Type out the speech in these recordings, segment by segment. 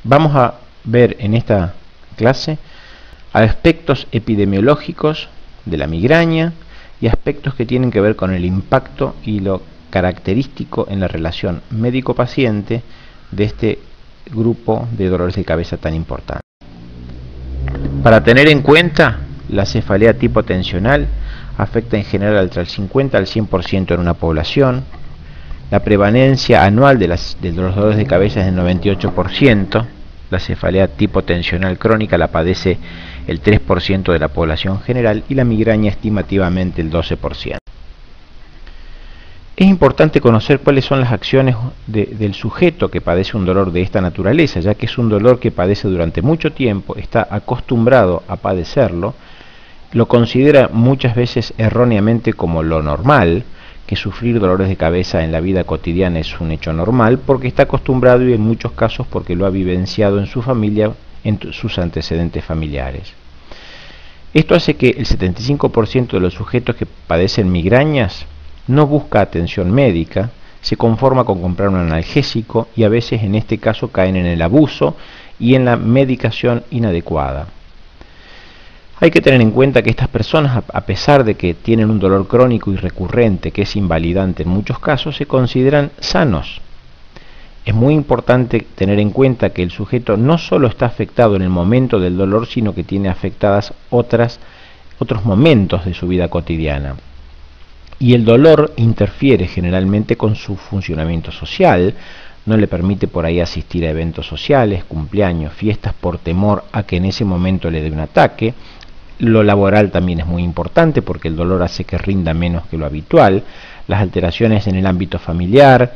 Vamos a ver en esta clase aspectos epidemiológicos de la migraña y aspectos que tienen que ver con el impacto y lo característico en la relación médico-paciente de este grupo de dolores de cabeza tan importante. Para tener en cuenta, la cefalea tipo tensional afecta en general entre el 50 al 100% en una población. La prevalencia anual de los dolores de cabeza es del 98%. La cefalea tipo tensional crónica la padece el 3% de la población general y la migraña estimativamente el 12%. Es importante conocer cuáles son las acciones del sujeto que padece un dolor de esta naturaleza, ya que es un dolor que padece durante mucho tiempo, está acostumbrado a padecerlo, lo considera muchas veces erróneamente como lo normal, que sufrir dolores de cabeza en la vida cotidiana es un hecho normal, porque está acostumbrado y en muchos casos porque lo ha vivenciado en su familia, en sus antecedentes familiares. Esto hace que el 75% de los sujetos que padecen migrañas no busca atención médica, se conforma con comprar un analgésico y a veces en este caso caen en el abuso y en la medicación inadecuada. Hay que tener en cuenta que estas personas, a pesar de que tienen un dolor crónico y recurrente que es invalidante en muchos casos, se consideran sanos. Es muy importante tener en cuenta que el sujeto no solo está afectado en el momento del dolor, sino que tiene afectadas otros momentos de su vida cotidiana. Y el dolor interfiere generalmente con su funcionamiento social, no le permite por ahí asistir a eventos sociales, cumpleaños, fiestas, por temor a que en ese momento le dé un ataque. Lo laboral también es muy importante porque el dolor hace que rinda menos que lo habitual. Las alteraciones en el ámbito familiar,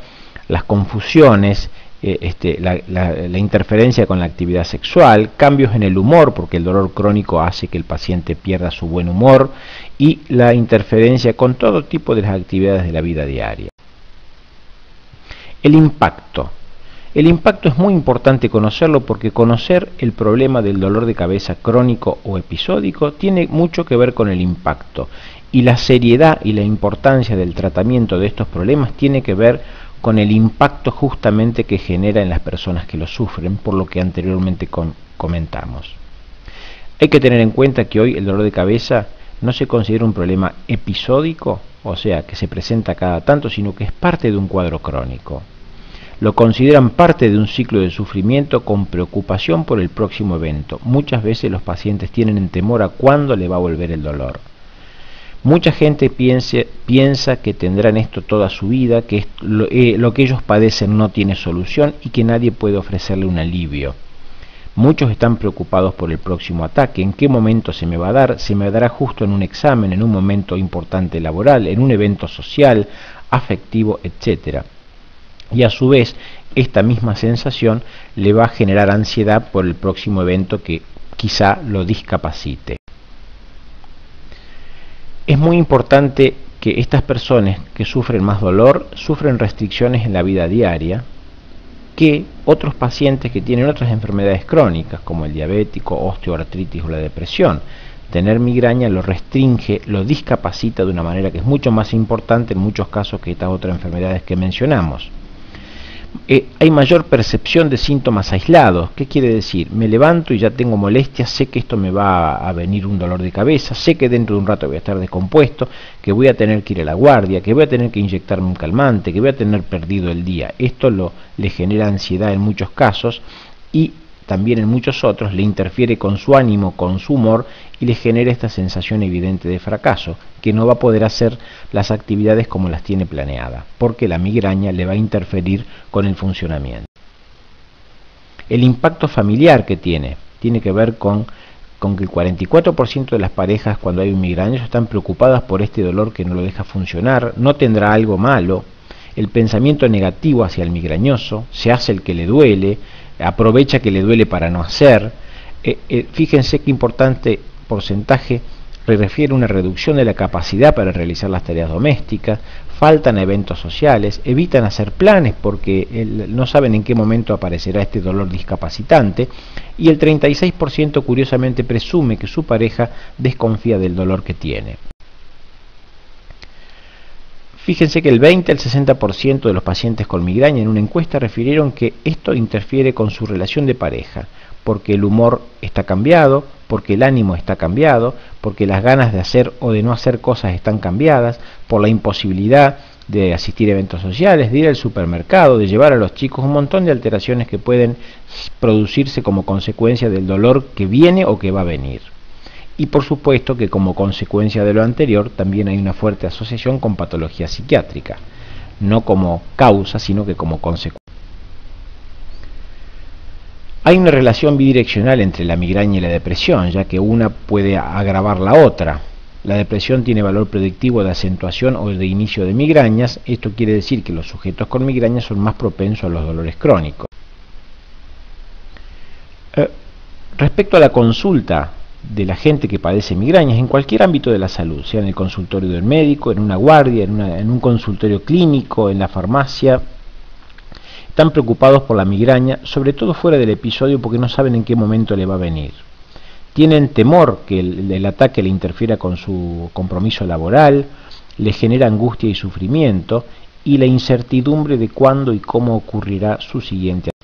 las confusiones, la interferencia con la actividad sexual, cambios en el humor, porque el dolor crónico hace que el paciente pierda su buen humor, y la interferencia con todo tipo de las actividades de la vida diaria. El impacto. El impacto es muy importante conocerlo porque conocer el problema del dolor de cabeza crónico o episódico tiene mucho que ver con el impacto, y la seriedad y la importancia del tratamiento de estos problemas tiene que ver con el impacto justamente que genera en las personas que lo sufren, por lo que anteriormente comentamos. Hay que tener en cuenta que hoy el dolor de cabeza no se considera un problema episódico, o sea, que se presenta cada tanto, sino que es parte de un cuadro crónico. Lo consideran parte de un ciclo de sufrimiento con preocupación por el próximo evento. Muchas veces los pacientes tienen en temor a cuándo le va a volver el dolor. Mucha gente piensa que tendrán esto toda su vida, que lo que ellos padecen no tiene solución y que nadie puede ofrecerle un alivio. Muchos están preocupados por el próximo ataque, en qué momento se me va a dar, se me dará justo en un examen, en un momento importante laboral, en un evento social, afectivo, etc. Y a su vez, esta misma sensación le va a generar ansiedad por el próximo evento que quizá lo discapacite. Es muy importante que estas personas que sufren más dolor sufren restricciones en la vida diaria que otros pacientes que tienen otras enfermedades crónicas como el diabético, osteoartritis o la depresión. Tener migraña lo restringe, lo discapacita de una manera que es mucho más importante en muchos casos que estas otras enfermedades que mencionamos. Hay mayor percepción de síntomas aislados. ¿Qué quiere decir? Me levanto y ya tengo molestias, sé que esto me va a venir un dolor de cabeza, sé que dentro de un rato voy a estar descompuesto, que voy a tener que ir a la guardia, que voy a tener que inyectarme un calmante, que voy a tener perdido el día. Esto le genera ansiedad en muchos casos y también en muchos otros le interfiere con su ánimo, con su humor y le genera esta sensación evidente de fracaso, que no va a poder hacer las actividades como las tiene planeadas, porque la migraña le va a interferir con el funcionamiento. El impacto familiar que tiene que ver con que el 44% de las parejas cuando hay un migrañoso están preocupadas por este dolor que no lo deja funcionar, no tendrá algo malo, el pensamiento negativo hacia el migrañoso, se hace el que le duele, aprovecha que le duele para no hacer. Fíjense qué importante porcentaje refiere a una reducción de la capacidad para realizar las tareas domésticas, faltan a eventos sociales, evitan hacer planes porque no saben en qué momento aparecerá este dolor discapacitante, y el 36% curiosamente presume que su pareja desconfía del dolor que tiene. Fíjense que el 20 al 60% de los pacientes con migraña en una encuesta refirieron que esto interfiere con su relación de pareja, porque el humor está cambiado, porque el ánimo está cambiado, porque las ganas de hacer o de no hacer cosas están cambiadas, por la imposibilidad de asistir a eventos sociales, de ir al supermercado, de llevar a los chicos, un montón de alteraciones que pueden producirse como consecuencia del dolor que viene o que va a venir. Y por supuesto que como consecuencia de lo anterior también hay una fuerte asociación con patología psiquiátrica, no como causa, sino que como consecuencia. Hay una relación bidireccional entre la migraña y la depresión, ya que una puede agravar la otra. La depresión tiene valor predictivo de acentuación o de inicio de migrañas. Esto quiere decir que los sujetos con migraña son más propensos a los dolores crónicos. Respecto a la consulta de la gente que padece migrañas en cualquier ámbito de la salud, sea en el consultorio del médico, en una guardia, en un consultorio clínico, en la farmacia, están preocupados por la migraña, sobre todo fuera del episodio porque no saben en qué momento le va a venir. Tienen temor que el ataque le interfiera con su compromiso laboral, le genera angustia y sufrimiento, y la incertidumbre de cuándo y cómo ocurrirá su siguiente ataque.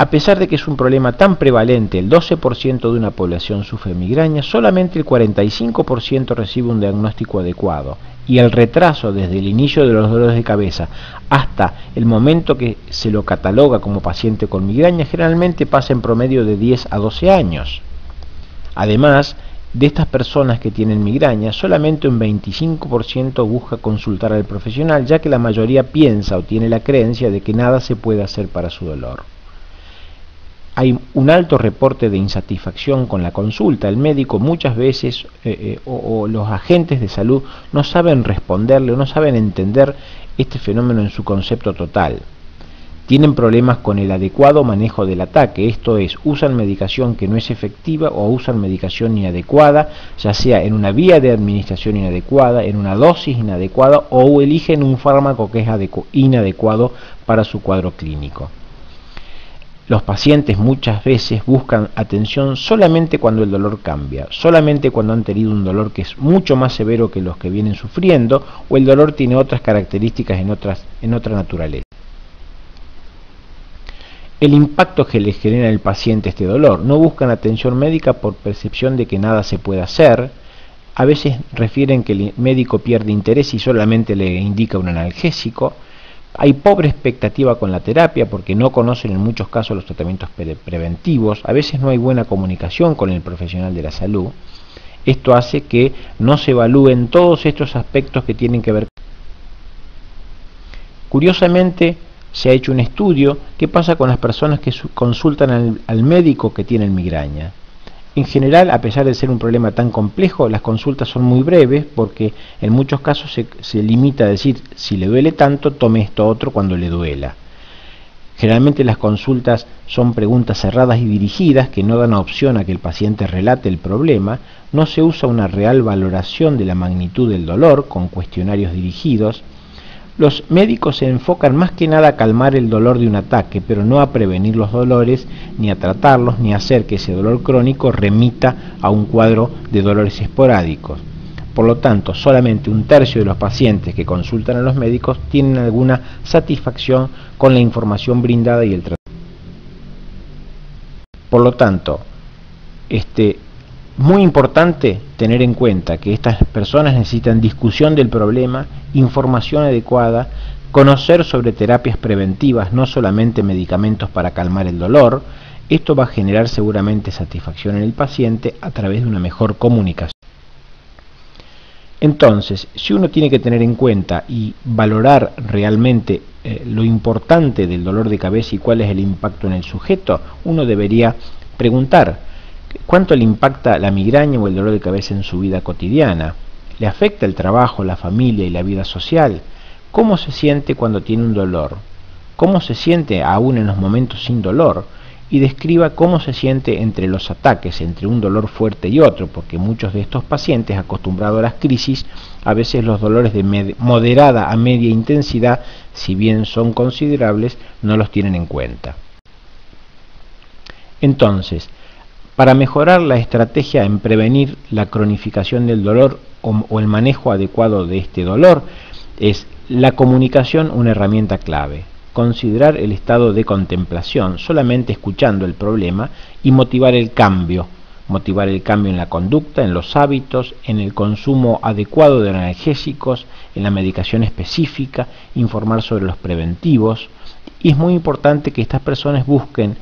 A pesar de que es un problema tan prevalente, el 12% de una población sufre migraña, solamente el 45% recibe un diagnóstico adecuado, y el retraso desde el inicio de los dolores de cabeza hasta el momento que se lo cataloga como paciente con migraña generalmente pasa en promedio de 10 a 12 años. Además, de estas personas que tienen migraña, solamente un 25% busca consultar al profesional, ya que la mayoría piensa o tiene la creencia de que nada se puede hacer para su dolor. Hay un alto reporte de insatisfacción con la consulta. El médico muchas veces o los agentes de salud no saben responderle o no saben entender este fenómeno en su concepto total. Tienen problemas con el adecuado manejo del ataque, esto es, usan medicación que no es efectiva o usan medicación inadecuada, ya sea en una vía de administración inadecuada, en una dosis inadecuada o eligen un fármaco que es inadecuado para su cuadro clínico. Los pacientes muchas veces buscan atención solamente cuando el dolor cambia, solamente cuando han tenido un dolor que es mucho más severo que los que vienen sufriendo o el dolor tiene otras características en otra naturaleza. El impacto que le genera al paciente este dolor. No buscan atención médica por percepción de que nada se puede hacer. A veces refieren que el médico pierde interés y solamente le indica un analgésico. Hay pobre expectativa con la terapia porque no conocen en muchos casos los tratamientos preventivos. A veces no hay buena comunicación con el profesional de la salud. Esto hace que no se evalúen todos estos aspectos que tienen que ver. Curiosamente, se ha hecho un estudio qué pasa con las personas que consultan al médico que tienen migraña. En general, a pesar de ser un problema tan complejo, las consultas son muy breves porque en muchos casos se limita a decir, si le duele tanto, tome esto otro cuando le duela. Generalmente las consultas son preguntas cerradas y dirigidas que no dan opción a que el paciente relate el problema, no se usa una real valoración de la magnitud del dolor con cuestionarios dirigidos. Los médicos se enfocan más que nada a calmar el dolor de un ataque, pero no a prevenir los dolores, ni a tratarlos, ni a hacer que ese dolor crónico remita a un cuadro de dolores esporádicos. Por lo tanto, solamente un tercio de los pacientes que consultan a los médicos tienen alguna satisfacción con la información brindada y el tratamiento. Por lo tanto, muy importante tener en cuenta que estas personas necesitan discusión del problema, información adecuada, conocer sobre terapias preventivas, no solamente medicamentos para calmar el dolor. Esto va a generar seguramente satisfacción en el paciente a través de una mejor comunicación. Entonces, si uno tiene que tener en cuenta y valorar realmente lo importante del dolor de cabeza y cuál es el impacto en el sujeto, uno debería preguntar: ¿cuánto le impacta la migraña o el dolor de cabeza en su vida cotidiana? ¿Le afecta el trabajo, la familia y la vida social? ¿Cómo se siente cuando tiene un dolor? ¿Cómo se siente aún en los momentos sin dolor? Y describa cómo se siente entre los ataques, entre un dolor fuerte y otro, porque muchos de estos pacientes acostumbrados a las crisis, a veces los dolores de moderada a media intensidad, si bien son considerables, no los tienen en cuenta. Entonces, Para mejorar la estrategia en prevenir la cronificación del dolor o el manejo adecuado de este dolor, es la comunicación una herramienta clave. Considerar el estado de contemplación, solamente escuchando el problema, y motivar el cambio en la conducta, en los hábitos, en el consumo adecuado de analgésicos, en la medicación específica, informar sobre los preventivos. Y es muy importante que estas personas busquen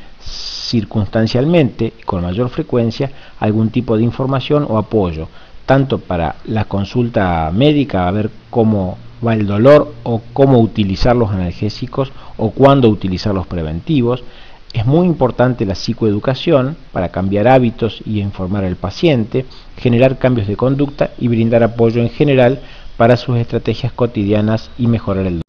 circunstancialmente y con mayor frecuencia algún tipo de información o apoyo, tanto para la consulta médica, a ver cómo va el dolor o cómo utilizar los analgésicos o cuándo utilizar los preventivos. Es muy importante la psicoeducación para cambiar hábitos y informar al paciente, generar cambios de conducta y brindar apoyo en general para sus estrategias cotidianas y mejorar el dolor.